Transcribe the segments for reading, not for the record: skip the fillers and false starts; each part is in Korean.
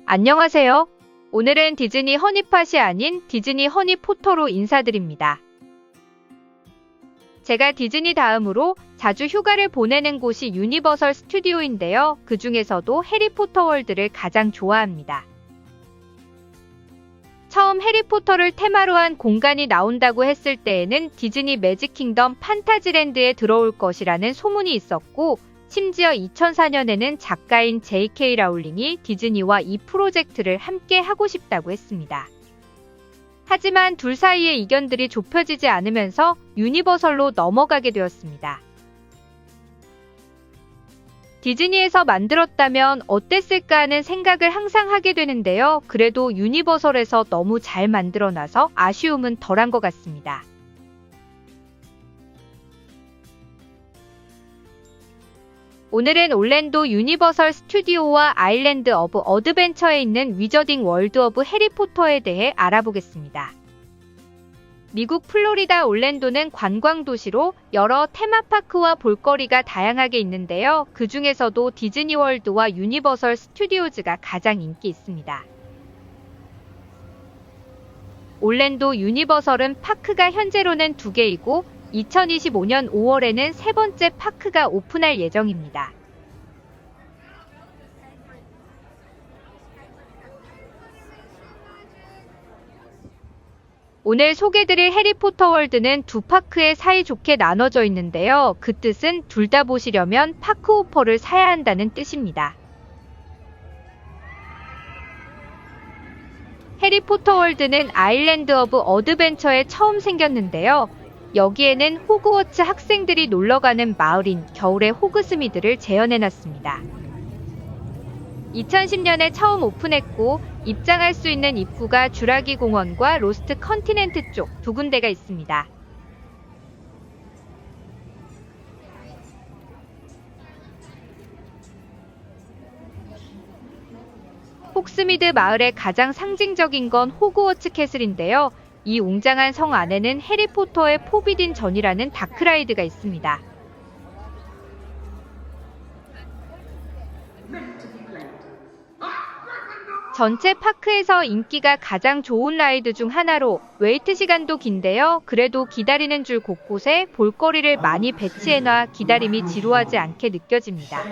안녕하세요. 오늘은 디즈니 허니팟이 아닌 디즈니 허니포터로 인사드립니다. 제가 디즈니 다음으로 자주 휴가를 보내는 곳이 유니버설 스튜디오인데요. 그 중에서도 해리포터 월드를 가장 좋아합니다. 처음 해리포터를 테마로 한 공간이 나온다고 했을 때에는 디즈니 매직 킹덤 판타지랜드에 들어올 것이라는 소문이 있었고, 심지어 2004년에는 작가인 J.K. 라울링이 디즈니와 이 프로젝트를 함께 하고 싶다고 했습니다. 하지만 둘 사이의 이견들이 좁혀지지 않으면서 유니버설로 넘어가게 되었습니다. 디즈니에서 만들었다면 어땠을까 하는 생각을 항상 하게 되는데요. 그래도 유니버설에서 너무 잘 만들어놔서 아쉬움은 덜한 것 같습니다. 오늘은 올랜도 유니버설 스튜디오와 아일랜드 오브 어드벤처에 있는 위저딩 월드 오브 해리포터에 대해 알아보겠습니다. 미국 플로리다 올랜도는 관광도시로 여러 테마파크와 볼거리가 다양하게 있는데요. 그 중에서도 디즈니월드와 유니버설 스튜디오즈가 가장 인기 있습니다. 올랜도 유니버설은 파크가 현재로는 2개이고 2025년 5월에는 세 번째 파크가 오픈할 예정입니다. 오늘 소개드릴 해리포터 월드는 두 파크에 사이좋게 나눠져 있는데요. 그 뜻은 둘 다 보시려면 파크 호퍼를 사야 한다는 뜻입니다. 해리포터 월드는 아일랜드 오브 어드벤처에 처음 생겼는데요. 여기에는 호그워츠 학생들이 놀러가는 마을인 겨울의 호그스미드를 재현해놨습니다. 2010년에 처음 오픈했고 입장할 수 있는 입구가 주라기 공원과 로스트 컨티넨트 쪽 두 군데가 있습니다. 호그스미드 마을의 가장 상징적인 건 호그워츠 캐슬인데요. 이 웅장한 성 안에는 해리포터의 포비딘 전이라는 다크라이드가 있습니다. 전체 파크에서 인기가 가장 좋은 라이드 중 하나로 웨이트 시간도 긴데요. 그래도 기다리는 줄 곳곳에 볼거리를 많이 배치해놔 기다림이 지루하지 않게 느껴집니다.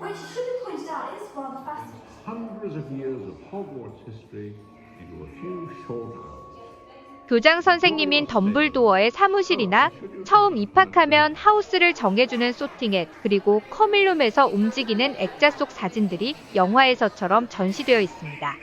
Which should be pointed out is rather fascinating. Hundreds of years of Hogwarts history into a few short hours. 교장 선생님인 덤블도어의 사무실이나 처음 입학하면 하우스를 정해주는 소팅햇, 그리고 커밀룸에서 움직이는 액자 속 사진들이 영화에서처럼 전시되어 있습니다.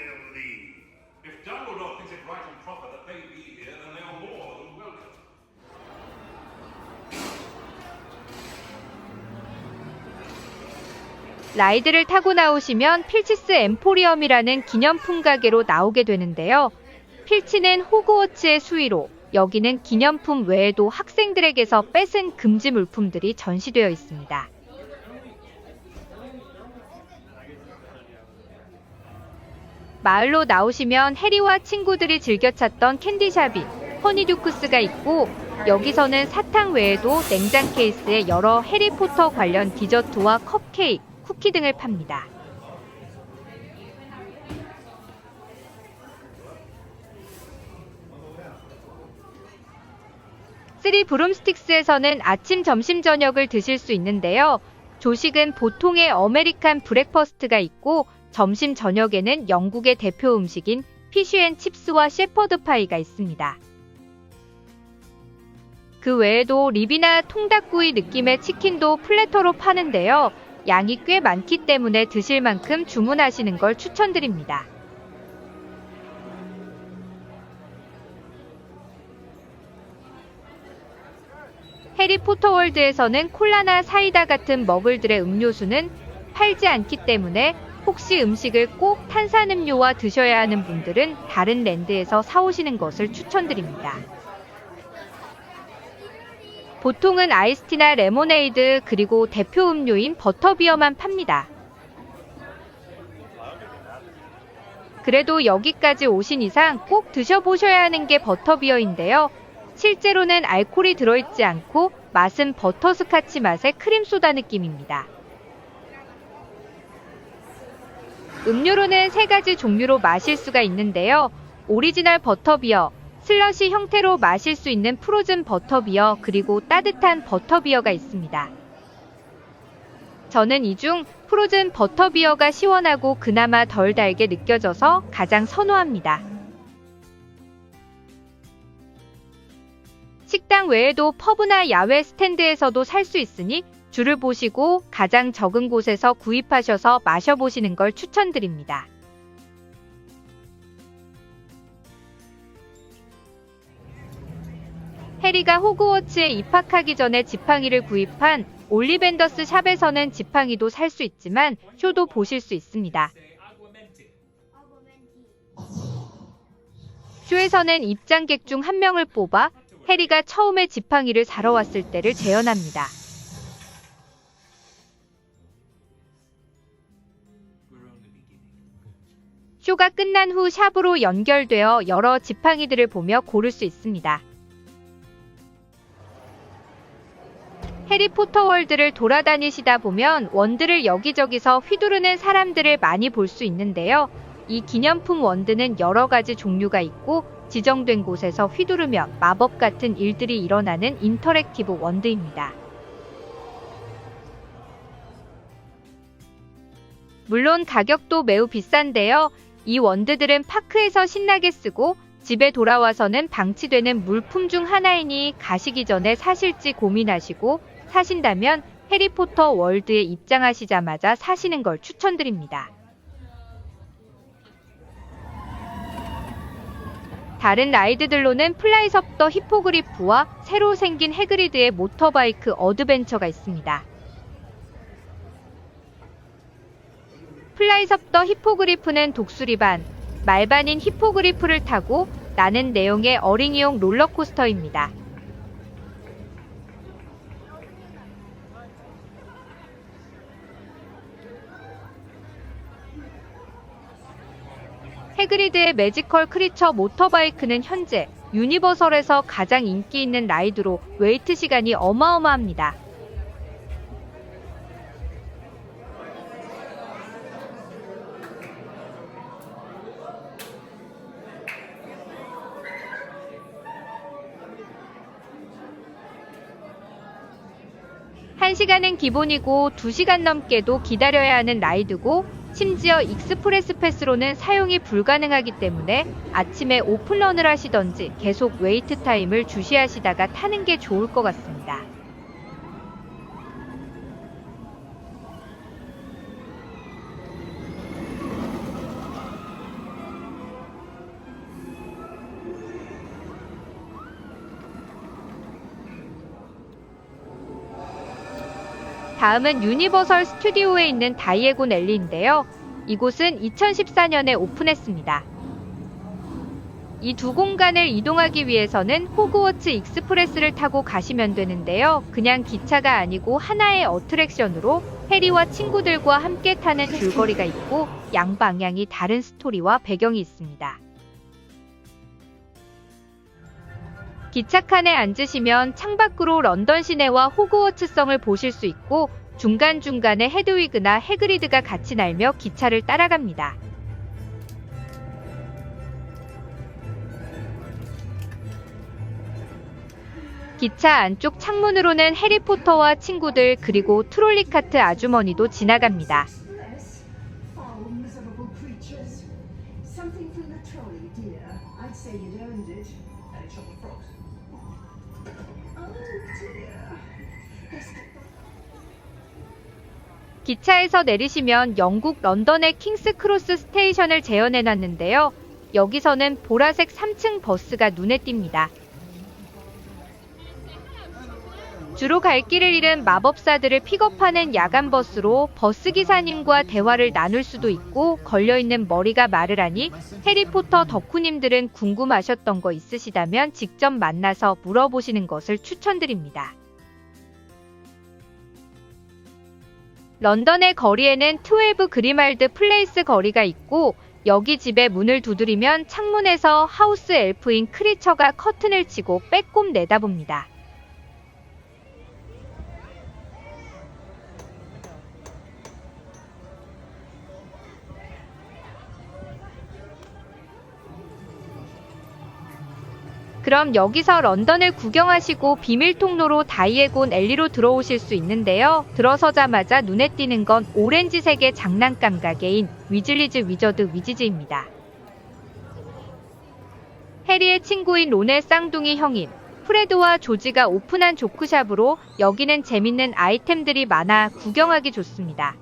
라이드를 타고 나오시면 필치스 엠포리엄이라는 기념품 가게로 나오게 되는데요. 필치는 호그워츠의 수위로 여기는 기념품 외에도 학생들에게서 뺏은 금지 물품들이 전시되어 있습니다. 마을로 나오시면 해리와 친구들이 즐겨 찾던 캔디샵인 허니듀크스가 있고, 여기서는 사탕 외에도 냉장 케이스에 여러 해리포터 관련 디저트와 컵케이크, 쿠키 등을 팝니다. 쓰리 브룸스틱스에서는 아침, 점심, 저녁을 드실 수 있는데요. 조식은 보통의 어메리칸 브렉퍼스트가 있고, 점심, 저녁에는 영국의 대표 음식인 피쉬앤칩스와 shepherd 파이가 있습니다. 그 외에도 립이나 통닭구이 느낌의 치킨도 플래터로 파는데요. 양이 꽤 많기 때문에 드실 만큼 주문하시는 걸 추천드립니다. 해리포터 월드에서는 콜라나 사이다 같은 머글들의 음료수는 팔지 않기 때문에 혹시 음식을 꼭 탄산음료와 드셔야 하는 분들은 다른 랜드에서 사오시는 것을 추천드립니다. 보통은 아이스티나 레모네이드, 그리고 대표 음료인 버터비어만 팝니다. 그래도 여기까지 오신 이상 꼭 드셔보셔야 하는 게 버터비어인데요. 실제로는 알코올이 들어있지 않고 맛은 버터스카치 맛의 크림소다 느낌입니다. 음료로는 3가지 종류로 마실 수가 있는데요. 오리지널 버터비어, 슬러시 형태로 마실 수 있는 프로즌 버터비어, 그리고 따뜻한 버터비어가 있습니다. 저는 이 중 프로즌 버터비어가 시원하고 그나마 덜 달게 느껴져서 가장 선호합니다. 식당 외에도 펍이나 야외 스탠드에서도 살 수 있으니 줄을 보시고 가장 적은 곳에서 구입하셔서 마셔보시는 걸 추천드립니다. 해리가 호그워츠에 입학하기 전에 지팡이를 구입한 올리벤더스 샵에서는 지팡이도 살 수 있지만 쇼도 보실 수 있습니다. 쇼에서는 입장객 중 한 명을 뽑아 해리가 처음에 지팡이를 사러 왔을 때를 재현합니다. 쇼가 끝난 후 샵으로 연결되어 여러 지팡이들을 보며 고를 수 있습니다. 해리포터 월드를 돌아다니시다 보면 원드를 여기저기서 휘두르는 사람들을 많이 볼 수 있는데요. 이 기념품 원드는 여러 가지 종류가 있고 지정된 곳에서 휘두르면 마법 같은 일들이 일어나는 인터랙티브 원드입니다. 물론 가격도 매우 비싼데요. 이 원드들은 파크에서 신나게 쓰고 집에 돌아와서는 방치되는 물품 중 하나이니 가시기 전에 사실지 고민하시고 사신다면 해리포터 월드에 입장하시자마자 사시는 걸 추천드립니다. 다른 라이드들로는 플라이스 업 더 히포그리프와 새로 생긴 해그리드의 모터바이크 어드벤처가 있습니다. 플라이스 업 더 히포그리프는 독수리반, 말반인 히포그리프를 타고 나는 내용의 어린이용 롤러코스터입니다. 해그리드의 매지컬 크리처 모터바이크는 현재 유니버설에서 가장 인기 있는 라이드로 웨이트 시간이 어마어마합니다. 한 시간은 기본이고 2시간 넘게도 기다려야 하는 라이드고 심지어 익스프레스 패스로는 사용이 불가능하기 때문에 아침에 오픈런을 하시던지 계속 웨이트 타임을 주시하시다가 타는 게 좋을 것 같습니다. 다음은 유니버설 스튜디오에 있는 다이애곤 앨리인데요. 이곳은 2014년에 오픈했습니다. 이 두 공간을 이동하기 위해서는 호그워츠 익스프레스를 타고 가시면 되는데요. 그냥 기차가 아니고 하나의 어트랙션으로 해리와 친구들과 함께 타는 줄거리가 있고 양방향이 다른 스토리와 배경이 있습니다. 기차칸에 앉으시면 창밖으로 런던 시내와 호그워츠성을 보실 수 있고 중간중간에 헤드위그나 해그리드가 같이 날며 기차를 따라갑니다. 기차 안쪽 창문으로는 해리포터와 친구들 그리고 트롤리카트 아주머니도 지나갑니다. 기차에서 내리시면 영국 런던의 킹스 크로스 스테이션을 재현해놨는데요. 여기서는 보라색 3층 버스가 눈에 띕니다. 주로 갈 길을 잃은 마법사들을 픽업하는 야간 버스로 버스 기사님과 대화를 나눌 수도 있고 걸려있는 머리가 말을 하니 해리포터 덕후님들은 궁금하셨던 거 있으시다면 직접 만나서 물어보시는 것을 추천드립니다. 런던의 거리에는 12 그리말드 플레이스 거리가 있고 여기 집에 문을 두드리면 창문에서 하우스 엘프인 크리처가 커튼을 치고 빼꼼 내다봅니다. 그럼 여기서 런던을 구경하시고 비밀 통로로 다이에곤 앨리로 들어오실 수 있는데요. 들어서자마자 눈에 띄는 건 오렌지색의 장난감 가게인 위즐리즈 위저드 위지즈입니다. 해리의 친구인 론의 쌍둥이 형인 프레드와 조지가 오픈한 조크샵으로 여기는 재밌는 아이템들이 많아 구경하기 좋습니다.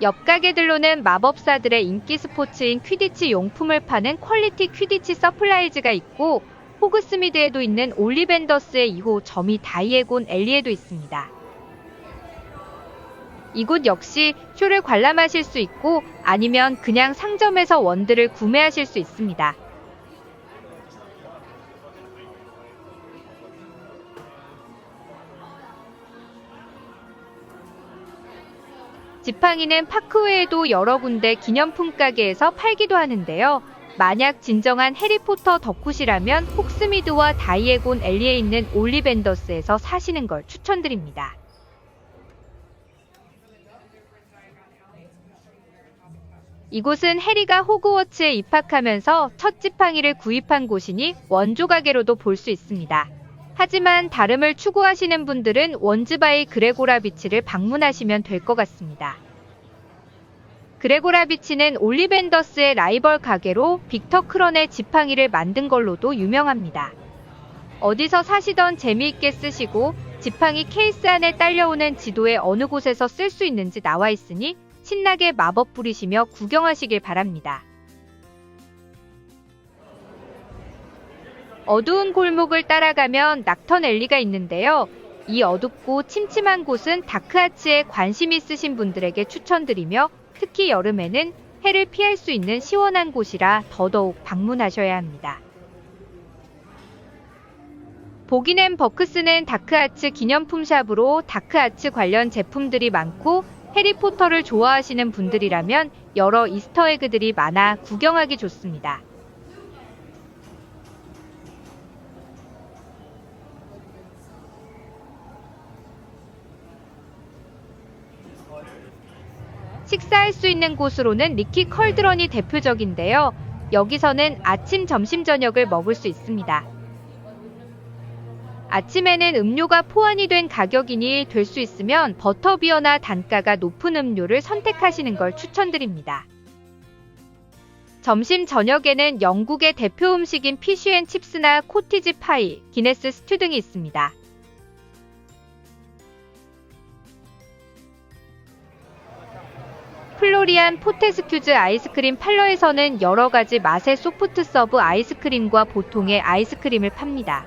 옆 가게들로는 마법사들의 인기 스포츠인 퀴디치 용품을 파는 퀄리티 퀴디치 서플라이즈가 있고 호그스미드에도 있는 올리벤더스의 2호 점이 다이에곤 앨리에도 있습니다. 이곳 역시 쇼를 관람하실 수 있고 아니면 그냥 상점에서 원들을 구매하실 수 있습니다. 지팡이는 파크 외에도 여러 군데 기념품 가게에서 팔기도 하는데요. 만약 진정한 해리포터 덕후시라면 호그스미드와 다이에곤 앨리에 있는 올리벤더스에서 사시는 걸 추천드립니다. 이곳은 해리가 호그워츠에 입학하면서 첫 지팡이를 구입한 곳이니 원조 가게로도 볼 수 있습니다. 하지만 다름을 추구하시는 분들은 원즈바이 그레고라 비치를 방문하시면 될 것 같습니다. 그레고라 비치는 올리벤더스의 라이벌 가게로 빅터 크런의 지팡이를 만든 걸로도 유명합니다. 어디서 사시던 재미있게 쓰시고 지팡이 케이스 안에 딸려오는 지도에 어느 곳에서 쓸 수 있는지 나와 있으니 신나게 마법 부리시며 구경하시길 바랍니다. 어두운 골목을 따라가면 낙턴 앨리가 있는데요. 이 어둡고 침침한 곳은 다크아츠에 관심 있으신 분들에게 추천드리며 특히 여름에는 해를 피할 수 있는 시원한 곳이라 더더욱 방문하셔야 합니다. 보기넨 버크스는 다크아츠 기념품 샵으로 다크아츠 관련 제품들이 많고 해리포터를 좋아하시는 분들이라면 여러 이스터에그들이 많아 구경하기 좋습니다. 식사할 수 있는 곳으로는 리키 컬드런이 대표적인데요. 여기서는 아침, 점심, 저녁을 먹을 수 있습니다. 아침에는 음료가 포함이 된 가격이니 될 수 있으면 버터비어나 단가가 높은 음료를 선택하시는 걸 추천드립니다. 점심, 저녁에는 영국의 대표 음식인 피쉬앤칩스나 코티지 파이, 기네스 스튜 등이 있습니다. 플로리안 포테스큐즈 아이스크림 팔러에서는 여러가지 맛의 소프트 서브 아이스크림과 보통의 아이스크림을 팝니다.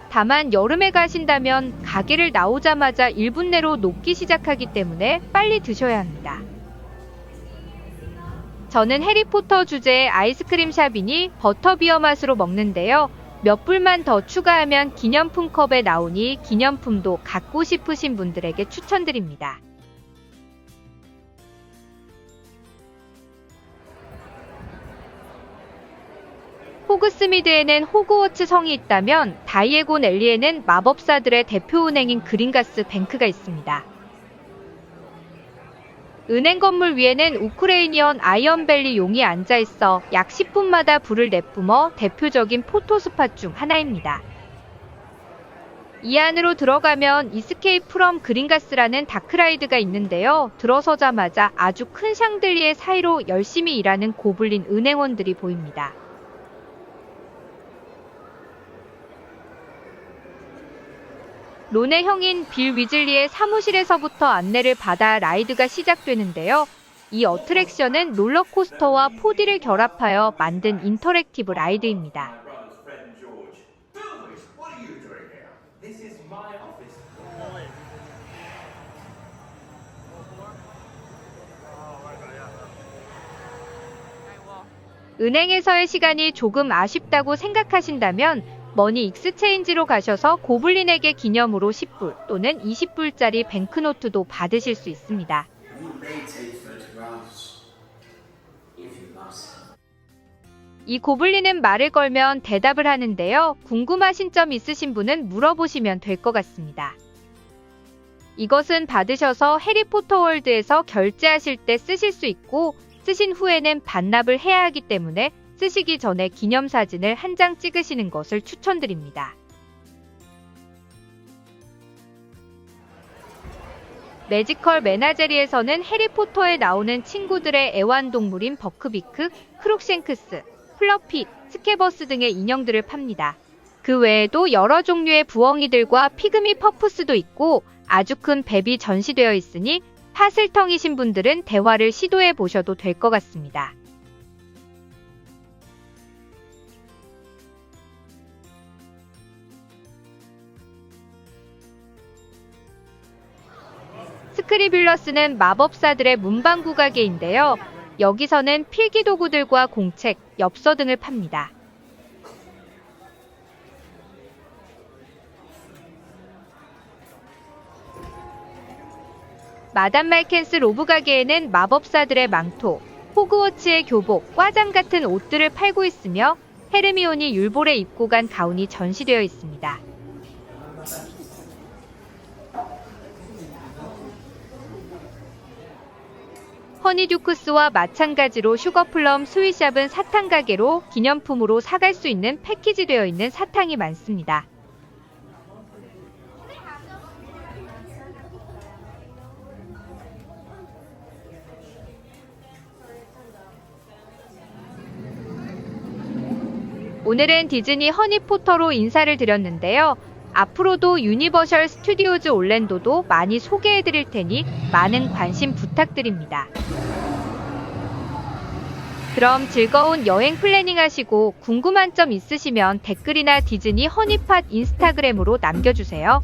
다만 여름에 가신다면 가게를 나오자마자 1분 내로 녹기 시작하기 때문에 빨리 드셔야 합니다. 저는 해리포터 주제의 아이스크림 샵이니 버터비어 맛으로 먹는데요. 몇 불만 더 추가하면 기념품 컵에 나오니 기념품도 갖고 싶으신 분들에게 추천드립니다. 호그스미드에는 호그워츠 성이 있다면 다이에곤 앨리에는 마법사들의 대표 은행인 그린가스 뱅크가 있습니다. 은행 건물 위에는 우크레이니언 아이언벨리 용이 앉아있어 약 10분마다 불을 내뿜어 대표적인 포토스팟 중 하나입니다. 이 안으로 들어가면 이스케이프 프롬 그린가스라는 다크라이드가 있는데요. 들어서자마자 아주 큰 샹들리에 사이로 열심히 일하는 고블린 은행원들이 보입니다. 론의 형인 빌 위즐리의 사무실에서부터 안내를 받아 라이드가 시작되는데요. 이 어트랙션은 롤러코스터와 4D를 결합하여 만든 인터랙티브 라이드입니다. 은행에서의 시간이 조금 아쉽다고 생각하신다면 머니 익스체인지로 가셔서 고블린에게 기념으로 10불 또는 20불짜리 뱅크노트도 받으실 수 있습니다. 이 고블린은 말을 걸면 대답을 하는데요. 궁금하신 점 있으신 분은 물어보시면 될 것 같습니다. 이것은 받으셔서 해리포터 월드에서 결제하실 때 쓰실 수 있고 쓰신 후에는 반납을 해야 하기 때문에 쓰시기 전에 기념사진을 한 장 찍으시는 것을 추천드립니다. 매지컬 메나제리에서는 해리포터에 나오는 친구들의 애완동물인 버크비크, 크룩생크스, 플러피, 스케버스 등의 인형들을 팝니다. 그 외에도 여러 종류의 부엉이들과 피그미 퍼프스도 있고 아주 큰 뱀이 전시되어 있으니 파슬텅이신 분들은 대화를 시도해 보셔도 될 것 같습니다. 스크리뷸러스는 마법사들의 문방구 가게인데요. 여기서는 필기도구들과 공책, 엽서 등을 팝니다. 마담 말켄스 로브 가게에는 마법사들의 망토, 호그워츠의 교복, 과장 같은 옷들을 팔고 있으며 헤르미온이 율볼에 입고 간 가운이 전시되어 있습니다. 허니듀크스와 마찬가지로 슈거플럼 스윗샵은 사탕 가게로 기념품으로 사갈 수 있는 패키지되어 있는 사탕이 많습니다. 오늘은 디즈니 허니포터로 인사를 드렸는데요. 앞으로도 유니버셜 스튜디오즈 올랜도도 많이 소개해드릴 테니 많은 관심 부탁드립니다. 그럼 즐거운 여행 플래닝 하시고 궁금한 점 있으시면 댓글이나 디즈니 허니팟 인스타그램으로 남겨주세요.